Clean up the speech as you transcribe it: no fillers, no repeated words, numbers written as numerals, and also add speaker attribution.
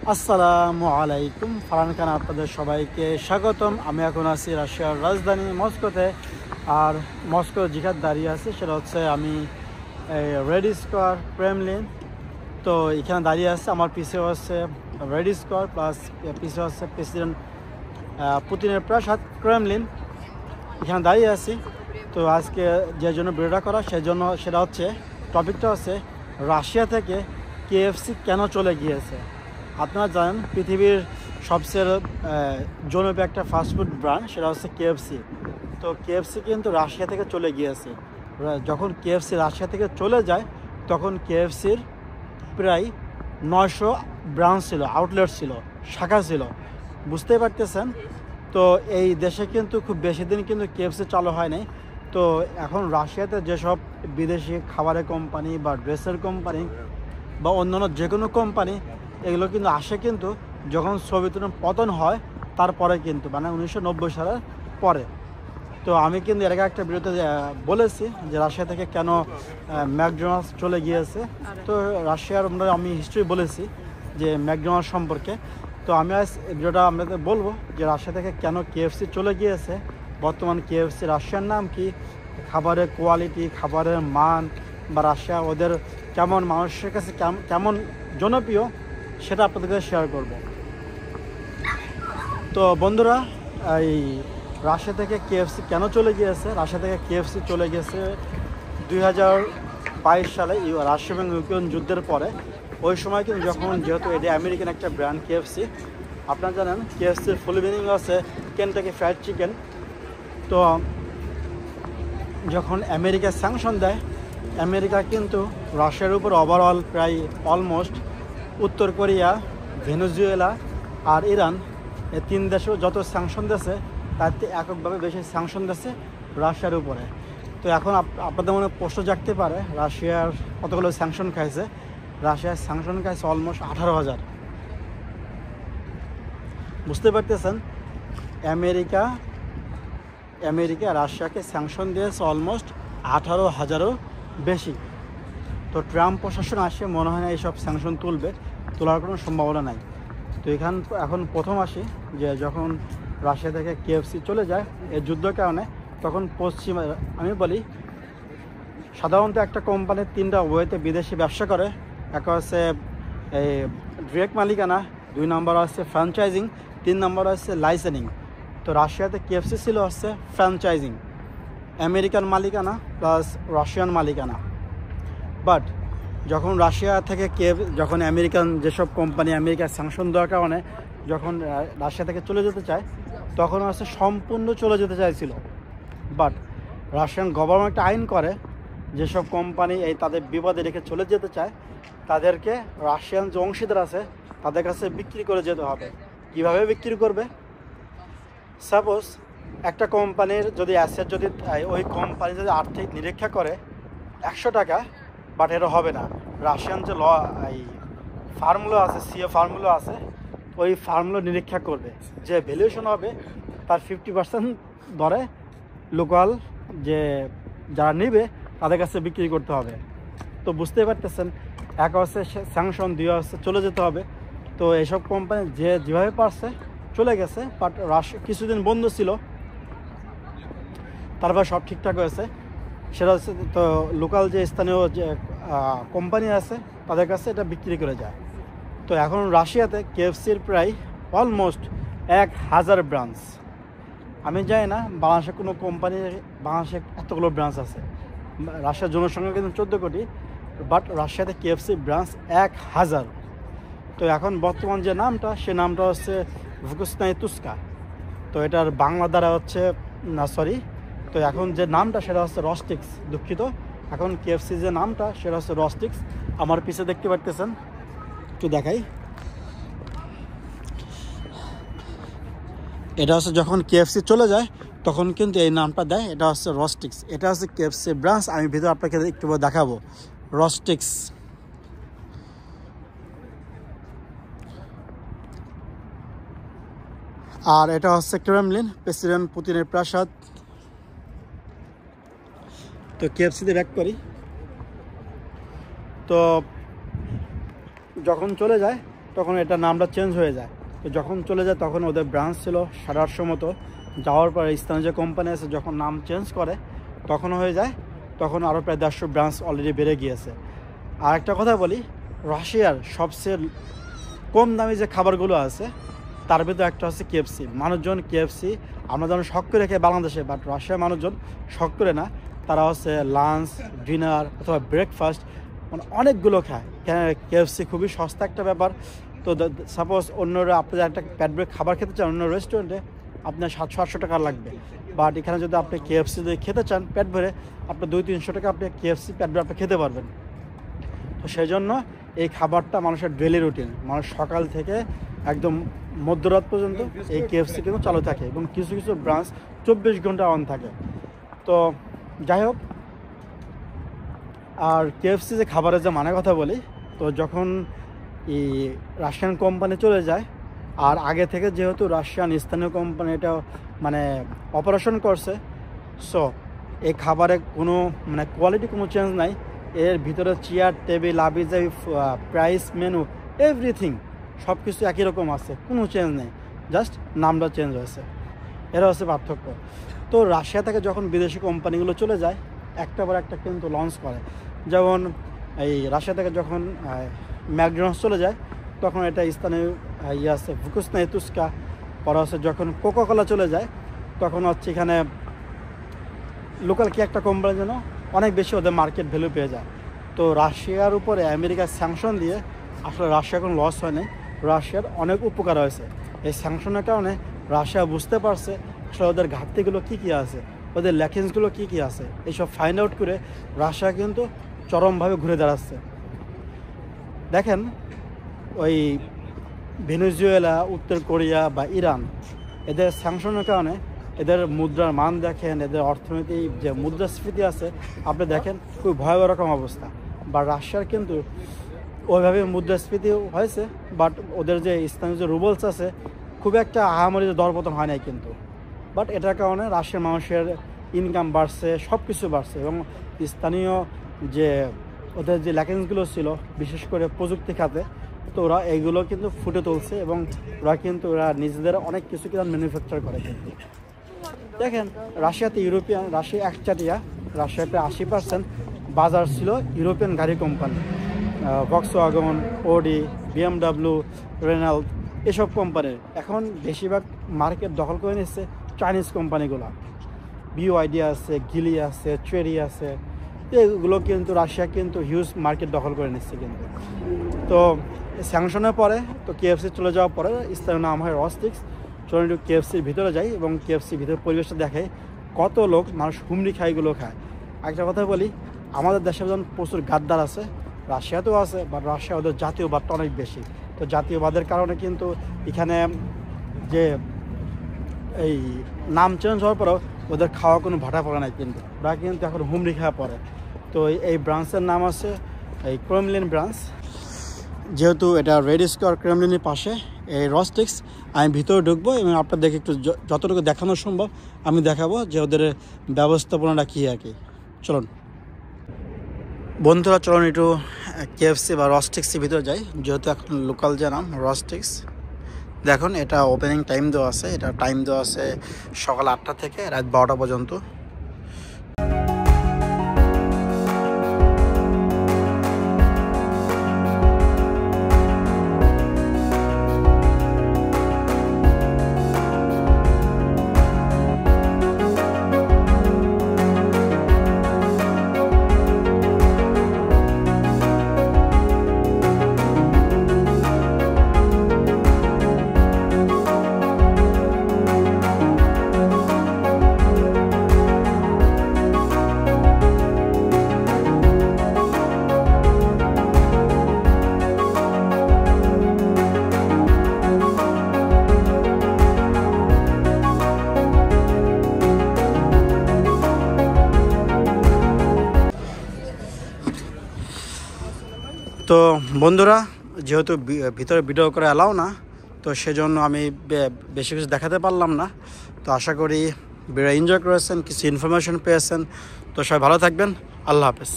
Speaker 1: আসসালামু আলাইকুম। ফারহান খান আপনাদের সবাইকে স্বাগতম। আমি এখন আছি রাশিয়ার রাজধানী মস্কোতে। আর মস্কো যেখানে দাঁড়িয়ে আছে সেটা হচ্ছে আমি রেড স্কোয়ার ক্রেমলিন। তো এখানে দাঁড়িয়ে আছে, আমার পিছিয়ে হচ্ছে রেড স্কোয়ার প্লাস পিছিয়ে হচ্ছে প্রেসিডেন্ট পুতিনের প্রাসাদ ক্রেমলিন। এখানে দাঁড়িয়ে আছি। তো আজকে যে জন্য ভিডিওটা করা সেটা হচ্ছে টপিকটা হচ্ছে রাশিয়া থেকে কেএফসি কেন চলে গিয়েছে। আপনারা জানেন পৃথিবীর সবচেয়ে জনপ্রিয় একটা ফাস্টফুড ব্র্যান্ড সেটা হচ্ছে কেএফসি। তো কেএফসি কিন্তু রাশিয়া থেকে চলে গিয়েছে। যখন কেএফসি রাশিয়া থেকে চলে যায় তখন কেএফসির প্রায় 900 ব্রাঞ্চ ছিল, আউটলেট ছিল, শাখা ছিল, বুঝতেই পারতেছেন। তো এই দেশে কিন্তু খুব বেশি দিন কিন্তু কেএফসি চালু হয় নাই। তো এখন রাশিয়াতে যেসব বিদেশি খাবারের কোম্পানি বা ড্রেসের কোম্পানি বা অন্যান্য যে কোনো কোম্পানি এগুলো কিন্তু আসে কিন্তু যখন সোভিয়েত ইউনিয়ন পতন হয় তারপরে, কিন্তু মানে 1990 সালের পরে। তো আমি কিন্তু এর আগে একটা ভিডিওতে বলেছি যে রাশিয়া থেকে কেন ম্যাকডোনাল্ডস চলে গিয়েছে। তো রাশিয়ার আমি হিস্ট্রি বলেছি যে ম্যাকডোনাল্ডস সম্পর্কে। তো আমি আজ ভিডিওটা আপনাদের বলবো যে রাশিয়া থেকে কেন কেএফসি চলে গিয়েছে, বর্তমান কেএফসি রাশিয়ার নাম কি, খাবারের কোয়ালিটি, খাবারের মান, বা রাশিয়া ওদের কেমন মানুষের কাছে কেমন জনপ্রিয় সেটা আপনাদেরকে শেয়ার করব। তো বন্ধুরা, এই রাশিয়া থেকে কেএফসি কেন চলে গিয়েছে? রাশিয়া থেকে কেএফসি চলে গেছে 2022 সালে রাশিয়া এবং ইউক্রেন যুদ্ধের পরে। ওই সময় কিন্তু যেহেতু এটা আমেরিকান একটা ব্র্যান্ড কেএফসি, আপনারা জানেন কেএফসির ফুল মিনিং আছে কেনটাকি ফ্রাইড চিকেন। তো যখন আমেরিকা স্যাংশন দেয়, আমেরিকা কিন্তু রাশিয়ার উপর ওভারঅল প্রায় অলমোস্ট উত্তর কোরিয়া, ভেনেজুয়েলা আর ইরান, এই তিন দেশেও যত স্যাংশন দিয়েছে তার থেকে এককভাবে বেশি স্যাংশন দিয়েছে রাশিয়ার উপরে। তো এখন আপনাদের মনে প্রশ্ন জাগতে পারে রাশিয়ার কতগুলো স্যাংশন খাইছে। রাশিয়ার স্যাংশন খাইছে অলমোস্ট 18,000। বুঝতে পারতেছেন, আমেরিকা রাশিয়াকে স্যাংশন দিয়েছে অলমোস্ট 18,000-এরও বেশি। তো ট্রাম্প প্রশাসন আসে মনে হয় না এইসব স্যাংশন তোলার কোনো সম্ভাবনা নাই। তো এখন প্রথম আসি যে যখন রাশিয়া থেকে কেএফসি চলে যায় এই যুদ্ধের কারণে, তখন আমি বলি সাধারণত একটা কোম্পানির 3টা ওয়েতে বিদেশি ব্যবসা করে। এক হচ্ছে এই ডিরেক্ট মালিকানা, 2 নম্বর হচ্ছে ফ্র্যাঞ্চাইজিং, 3 নম্বর হচ্ছে লাইসেন্সিং। তো রাশিয়াতে কেএফসি ছিল হচ্ছে ফ্র্যাঞ্চাইজিং, আমেরিকান মালিকানা প্লাস রাশিয়ান মালিকানা। বাট যখন রাশিয়া থেকে যখন আমেরিকান যেসব কোম্পানি আমেরিকার স্যাংশন দেওয়ার কারণে যখন রাশিয়া থেকে চলে যেতে চায়, তখন হচ্ছে সম্পূর্ণ চলে যেতে চাইছিল। বাট রাশিয়ান গভর্নমেন্ট একটা আইন করে যেসব কোম্পানি তাদের বিপদে রেখে চলে যেতে চায় তাদেরকে রাশিয়ান যে অংশীদার আছে তাদের কাছে বিক্রি করে যেতে হবে। কিভাবে বিক্রি করবে? সাপোজ একটা কোম্পানির যদি অ্যাসেট যদি ওই কোম্পানি যদি আর্থিক নিরীক্ষা করে 100 টাকা, বাট এটা হবে না। রাশিয়ান যে ফার্মগুলো আছে, সিএ ফার্মগুলো আছে, ওই ফার্মগুলো নিরীক্ষা করবে, যে ভ্যালুয়েশন হবে তার 50% ধরে লোকাল যে যারা নেবে তাদের কাছে বিক্রি করতে হবে। তো বুঝতেই পারতেছেন, এক হচ্ছে স্যাংশন, 2 হচ্ছে চলে যেতে হবে। তো এইসব কোম্পানি যেভাবে পারছে চলে গেছে। বাট রাশিয়া কিছুদিন বন্ধ ছিল, তারপর সব ঠিকঠাক হয়েছে। সেটা হচ্ছে তো লোকাল যে স্থানীয় যে কোম্পানি আছে তাদের কাছে এটা বিক্রি করে যায়। তো এখন রাশিয়াতে কেএফসির প্রায় অলমোস্ট 1000 ব্রাঞ্চ। আমি জানি না বাংলাদেশে কোনো বাংলাদেশে এতগুলো ব্রাঞ্চ আছে। রাশিয়ার জনসংখ্যা কিন্তু 14 কোটি, বাট রাশিয়াতে কেএফসি ব্রাঞ্চ 1000। তো এখন বর্তমান যে নামটা, সে নামটা হচ্ছে ভুকুসনাই তুস্কা। তো এটার বাংলা দ্বারা হচ্ছে তো এখন যে নামটা সেটা হচ্ছে রস্টিক্স। দুঃখিত, এখন কেএফসি যে নামটা সেটা হচ্ছে রস্টিক্স। আমার পিছে দেখতে পারতেছেন, একটু দেখাই। এটা হচ্ছে যখন কেএফসি চলে যায় তখন কিন্তু এই নামটা দেয়, এটা হচ্ছে রস্টিক্স। এটা হচ্ছে কেএফসি ব্রাঞ্চ। আমি ভিতরে আপনাকে একটু দেখাবো রস্টিক্স। আর এটা হচ্ছে ক্রেমলিন, প্রেসিডেন্ট পুতিনের প্রাসাদ। তো কেএফসিতে ব্যাক করি। তো যখন চলে যায় তখন এটা নামটা চেঞ্জ হয়ে যায়। তো যখন চলে যায় তখন ওদের ব্রাঞ্চ ছিল 850 মতো, যাওয়ার পরে স্থানীয় যে কোম্পানি আছে যখন নাম চেঞ্জ করে তখন হয়ে যায়, তখন আরও প্রায় 150 ব্রাঞ্চ অলরেডি বেড়ে গিয়েছে। আর একটা কথা বলি, রাশিয়ার সবচেয়ে কম দামি যে খাবারগুলো আছে তার ভিতরে একটা হচ্ছে কেএফসি। মানুষজন কেএফসি আমরা যেমন শখ করে খাই বাংলাদেশে, বাট রাশিয়ার মানুষজন শখ করে না, তারা হচ্ছে লাঞ্চ, ডিনার অথবা ব্রেকফাস্ট মানে অনেকগুলো খায়। কেএফসি খুবই সস্তা একটা ব্যাপার। তো সাপোজ অন্যরা আপনি একটা প্যাট ব্রেক খাবার খেতে চান অন্য রেস্টুরেন্টে আপনার 700-800 টাকা লাগবে, বাট এখানে যদি আপনি কেএফসি যদি খেতে চান পেট ভরে, আপনার 200-300 টাকা আপনি কেএফসি প্যাট ভরে আপনি খেতে পারবেন। তো সেই জন্য এই খাবারটা মানুষের ডেলি রুটিন, মানুষ সকাল থেকে একদম মধ্যরাত পর্যন্ত এই কেএফসি কিন্তু চালু থাকে এবং কিছু কিছু ব্রাঞ্চ 24 ঘন্টা অন থাকে। তো যাই হোক, আর কেএফসি যে খাবারের যে মানে কথা বলি, তো যখন এই রাশিয়ান কোম্পানি চলে যায়, আর আগে থেকে যেহেতু রাশিয়ান স্থানীয় কোম্পানি এটা মানে অপারেশন করছে, সো এই খাবারে কোনো মানে কোয়ালিটি কোনো চেঞ্জ নাই। এর ভিতরে চেয়ার টেবিল আবিজাবি প্রাইস মেনু এভরিথিং সব কিছু একই রকম আছে, কোনো চেঞ্জ নেই, জাস্ট নামটা চেঞ্জ হয়েছে। এরা হচ্ছে পার্থক্য। তো রাশিয়া থেকে যখন বিদেশি কোম্পানিগুলো চলে যায় একটা পর একটা কিন্তু লঞ্চ করে, যেমন এই রাশিয়া থেকে যখন ম্যাকডোনাল্ডস চলে যায় তখন এটা স্থানীয় ইয়ে আছে ভুকুসনা এতুস্কা। পরে হচ্ছে যখন কোকাকোলা চলে যায় তখন হচ্ছে এখানে লোকাল কি একটা কোম্পানি যেন অনেক বেশি ওদের মার্কেট ভ্যালু পেয়ে যায়। তো রাশিয়ার উপরে আমেরিকার স্যাংশন দিয়ে আসলে রাশিয়া কোনো লস হয়নি, রাশিয়ার অনেক উপকার হয়েছে। এই স্যাংশনের কারণে রাশিয়া বুঝতে পারছে আসলে ওদের ঘাটতিগুলো কী কী আছে, ওদের ল্যাকিংসগুলো কী কী আছে, এইসব ফাইন্ড আউট করে রাশিয়া কিন্তু চরমভাবে ঘুরে দাঁড়াচ্ছে। দেখেন ওই ভেনেজুয়েলা, উত্তর কোরিয়া বা ইরান, এদের স্যাংশনের কারণে এদের মুদ্রার মান দেখেন, এদের অর্থনৈতিক যে মুদ্রাস্ফীতি আছে আপনি দেখেন খুব ভয়াবহ রকম অবস্থা। বা রাশিয়ার কিন্তু ওইভাবে মুদ্রাস্ফীতি হয়েছে, বাট ওদের যে স্থানীয় যে রুবলস আছে খুব একটা আহামরি দরপতন হয় নাই কিন্তু, বাট এটার কারণে রাশিয়ার মানুষের ইনকাম বাড়ছে, সব কিছু বাড়ছে এবং স্থানীয় যে ওদের যে ল্যাকিংসগুলো ছিল বিশেষ করে প্রযুক্তি খাতে, তো ওরা এইগুলো কিন্তু ফুটে তুলছে এবং ওরা নিজেদের অনেক কিছু কিন্তু ম্যানুফ্যাকচার করে। কিন্তু দেখেন রাশিয়াতে রাশিয়া একচাটিয়া, রাশিয়ার প্রায় 80% বাজার ছিল ইউরোপিয়ান গাড়ি কোম্পানি, ভক্সওয়াগন, ওডি, BMW, রেনাল্ট, এসব কোম্পানির। এখন বেশিরভাগ মার্কেট দখল করে নিচ্ছে চাইনিজ কোম্পানিগুলো, BYD আছে, গিলি আছে, চেরি আছে, এগুলো কিন্তু রাশিয়া কিন্তু হিউজ মার্কেট দখল করে নিচ্ছে কিন্তু। তো স্যাংশনের পরে তো কেএফসি চলে যাওয়ার পরে স্থানীয় নাম হয় রস্টিক্স। চলুন একটু কেএফসির ভিতরে যাই এবং কেএফসির ভিতরে পরিবেশটা দেখাই, কত লোক মানুষ হুমড়ি খায় এগুলো খায়। একটা কথা বলি, আমাদের দেশে যেমন প্রচুর গাদ্দার আছে, রাশিয়াতেও আছে, বাট রাশিয়া ওদের জাতীয়বাদটা অনেক বেশি। তো জাতীয়বাদের কারণে কিন্তু এখানে যে এই নাম চেঞ্জ হওয়ার পরেও ওদের খাওয়া কোনো ভাটা পড়ে নাই কিন্তু, ওরা কিন্তু এখন হুমড়ি খাওয়া পড়ে। তো এই ব্রাঞ্চের নাম আছে এই ক্রেমলিন ব্রাঞ্চ। যেহেতু এটা রেড স্কোয়ার ক্রেমলিনের পাশে এই রস্টিক্স, আমি ভিতরে ঢুকবো এবং আপনাদেরকে একটু যতটুকু দেখানো সম্ভব আমি দেখাবো যে ওদের ব্যবস্থাপনাটা কী আর কি। চলুন বন্ধুরা, চলুন একটু কেএফসি বা রস্টিক্সের ভিতরে যাই, যেহেতু এখন লোকাল যে নাম রস্টিক্স। দেখুন এটা ওপেনিং টাইম দেওয়া আছে, এটা টাইম দেওয়া আছে সকাল 8টা থেকে রাত 12টা পর্যন্ত। তো বন্ধুরা, যেহেতু ভিতরে ভিডিও করে অ্যালাউ না, তো সেজন্য আমি বেশি কিছু দেখাতে পারলাম না। তো আশা করি ভিডিও এনজয় করেছেন, কিছু ইনফরমেশন পেয়েছেন। তো সবাই ভালো থাকবেন, আল্লাহ হাফেজ।